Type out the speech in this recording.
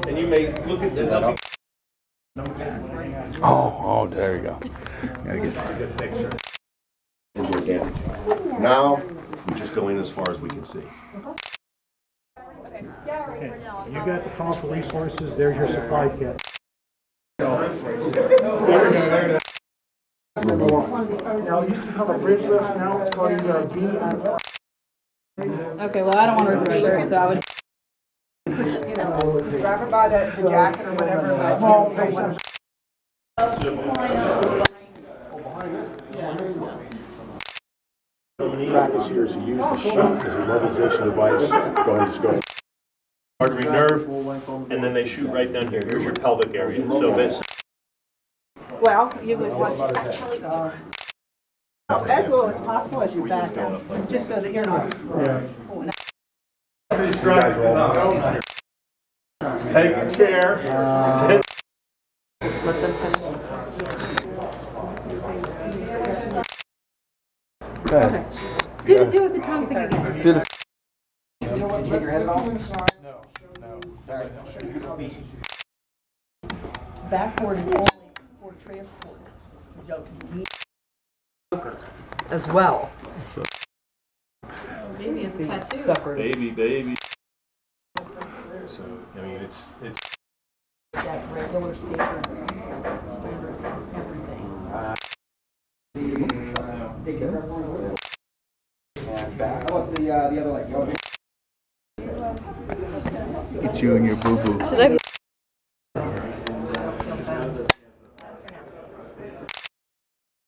And you may look at that. Oh, there you go. Gotta get a good picture. Now, we just go in as far as we can see. Okay, you got the powerful resources, there's your supply kit. Now, it used to become a bridge lift, now it's called either a B. Okay, well, I don't want to repeat it, so I would. Grab her by the jacket or whatever. Practice here is to use the sheet as a mobilization device. Go ahead, just go ahead. Artery nerve, and then they shoot right down here. Here's your pelvic area. So that's Well, you would want to actually as low as possible as you back up, just so that you're not. take a chair. Sit. Do it the tongue thing again. Do the Backboard is only for transport. You don't need as well. Maybe it's a tattoo. Baby. So, I mean, it's that regular standard everything. How about the other leg? Get you and your boo-boo. Should I be